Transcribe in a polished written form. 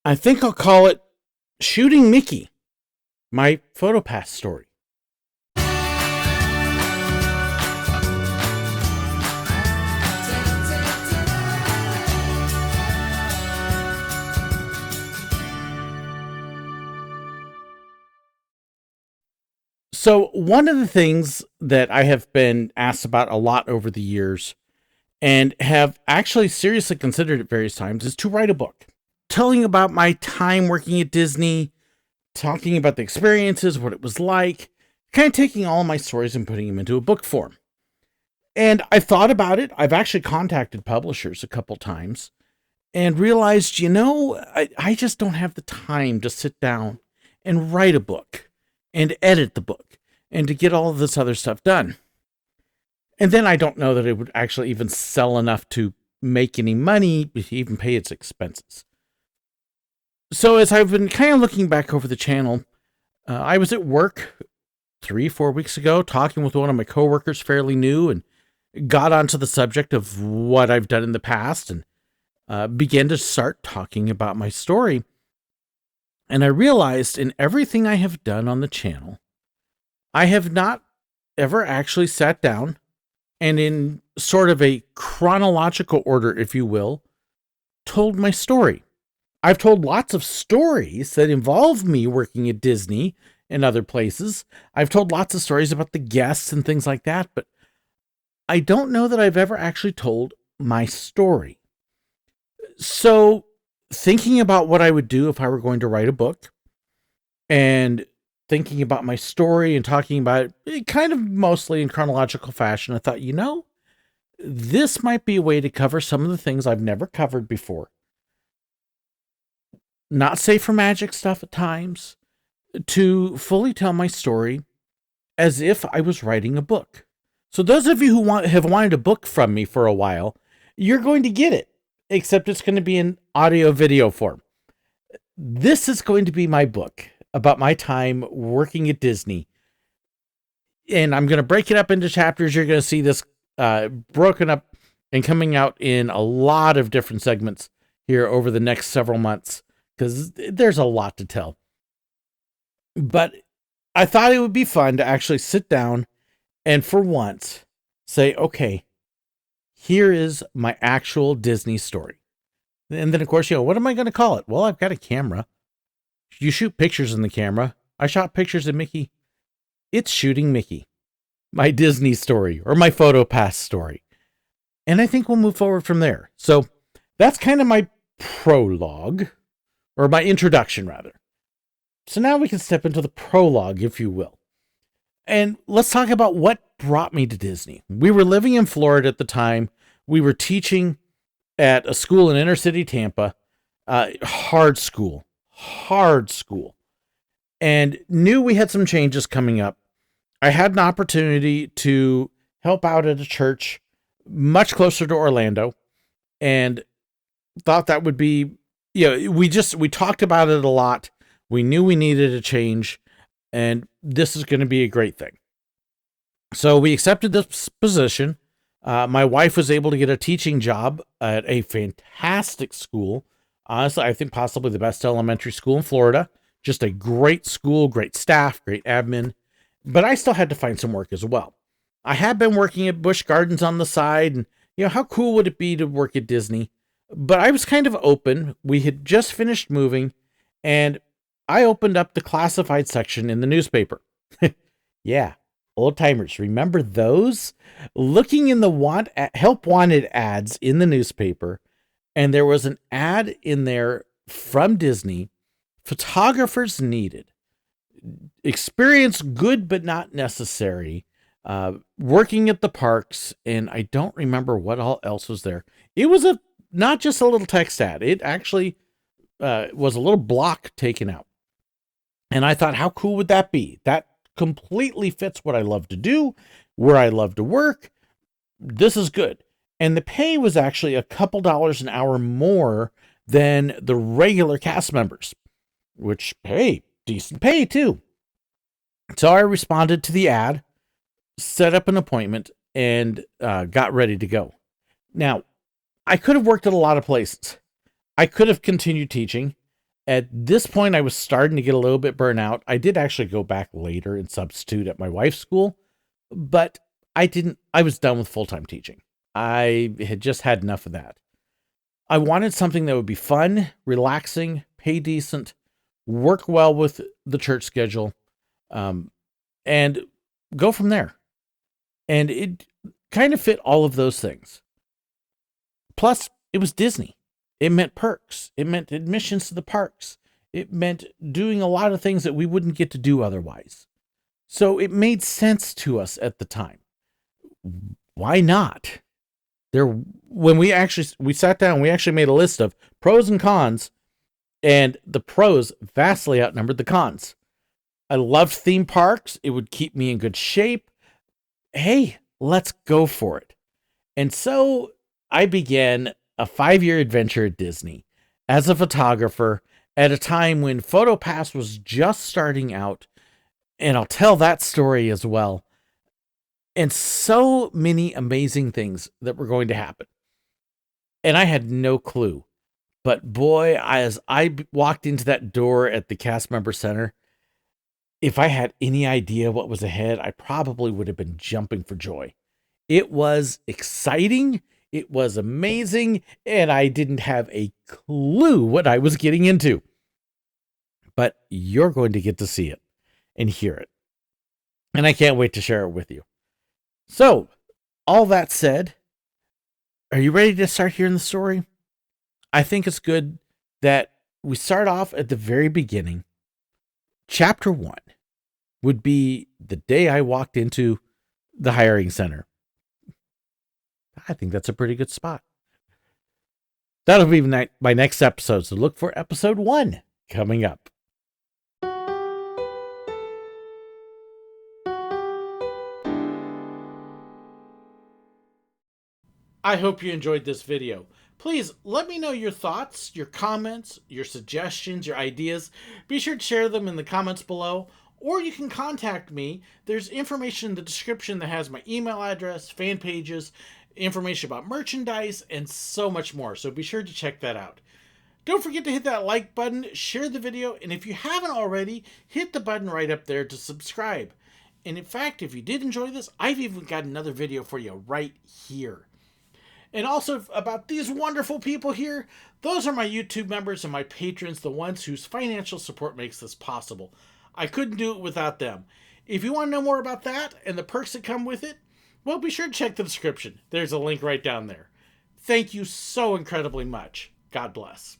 I think I'll call it Shooting Mickey, my PhotoPass story. So, one of the things that I have been asked about a lot over the years and have actually seriously considered at various times is to write a book. Telling about my time working at Disney, talking about the experiences, what it was like, kind of taking all my stories and putting them into a book form. And I thought about it. I've actually contacted publishers a couple times and realized, I just don't have the time to sit down and write a book and edit the book and to get all of this other stuff done. And then I don't know that it would actually even sell enough to make any money, to even pay its expenses. So as I've been kind of looking back over the channel, I was at work 3-4 weeks ago talking with one of my coworkers, fairly new, and got onto the subject of what I've done in the past and began to start talking about my story. And I realized in everything I have done on the channel, I have not ever actually sat down and in sort of a chronological order, if you will, told my story. I've told lots of stories that involve me working at Disney and other places. I've told lots of stories about the guests and things like that, but I don't know that I've ever actually told my story. So, thinking about what I would do if I were going to write a book and thinking about my story and talking about it kind of mostly in chronological fashion, I thought, this might be a way to cover some of the things I've never covered before. Not safe for magic stuff at times, to fully tell my story as if I was writing a book. So those of you who have wanted a book from me for a while, you're going to get it, except it's going to be in audio video form. This is going to be my book about my time working at Disney. And I'm going to break it up into chapters. You're going to see this broken up and coming out in a lot of different segments here over the next several months, because there's a lot to tell. But I thought it would be fun to actually sit down and for once say, okay, here is my actual Disney story. And then, of course, what am I going to call it? Well, I've got a camera. You shoot pictures in the camera. I shot pictures of Mickey. It's Shooting Mickey, my Disney story or my PhotoPass story. And I think we'll move forward from there. So that's kind of my prologue, or my introduction, rather. So now we can step into the prologue, if you will. And let's talk about what brought me to Disney. We were living in Florida at the time. We were teaching at a school in inner city Tampa, hard school, and knew we had some changes coming up. I had an opportunity to help out at a church much closer to Orlando, and thought that would be, we talked about it a lot. We knew we needed a change, and this is going to be a great thing. So we accepted this position. My wife was able to get a teaching job at a fantastic school. Honestly, I think possibly the best elementary school in Florida. Just a great school, great staff, great admin. But I still had to find some work as well. I had been working at Busch Gardens on the side, and how cool would it be to work at Disney? But I was kind of open. We had just finished moving, and I opened up the classified section in the newspaper. Yeah, old timers, remember those? Looking in the help wanted ads in the newspaper, and there was an ad in there from Disney, photographers needed, experience good but not necessary, working at the parks, and I don't remember what all else was there. It was not just a little text ad. It actually was a little block taken out. And I thought, how cool would that be? That completely fits what I love to do, where I love to work. This is good. And the pay was actually a couple dollars an hour more than the regular cast members, which, hey, decent pay too. So I responded to the ad, set up an appointment, and got ready to go. Now, I could have worked at a lot of places. I could have continued teaching. At this point, I was starting to get a little bit burnt out. I did actually go back later and substitute at my wife's school, but I was done with full-time teaching. I had just had enough of that. I wanted something that would be fun, relaxing, pay decent, work well with the church schedule, and go from there. And it kind of fit all of those things. Plus, it was Disney. It meant perks. It meant admissions to the parks. It meant doing a lot of things that we wouldn't get to do otherwise. So it made sense to us at the time. Why not? When we sat down, we actually made a list of pros and cons, and the pros vastly outnumbered the cons. I loved theme parks. It would keep me in good shape. Hey, let's go for it. And so I began a 5-year adventure at Disney as a photographer at a time when PhotoPass was just starting out. And I'll tell that story as well. And so many amazing things that were going to happen. And I had no clue. But boy, as I walked into that door at the cast member center, if I had any idea what was ahead, I probably would have been jumping for joy. It was exciting. It was amazing. And I didn't have a clue what I was getting into. But you're going to get to see it and hear it. And I can't wait to share it with you. So, all that said, are you ready to start hearing the story? I think it's good that we start off at the very beginning. Chapter 1 would be the day I walked into the hiring center. I think that's a pretty good spot. That'll be my next episode, so look for episode 1 coming up. I hope you enjoyed this video. Please let me know your thoughts, your comments, your suggestions, your ideas. Be sure to share them in the comments below, or you can contact me. There's information in the description that has my email address, fan pages, information about merchandise, and so much more. So be sure to check that out. Don't forget to hit that like button, share the video, and if you haven't already, hit the button right up there to subscribe. And in fact, if you did enjoy this, I've even got another video for you right here. And also about these wonderful people here, those are my YouTube members and my patrons, the ones whose financial support makes this possible. I couldn't do it without them. If you want to know more about that and the perks that come with it, well, be sure to check the description. There's a link right down there. Thank you so incredibly much. God bless.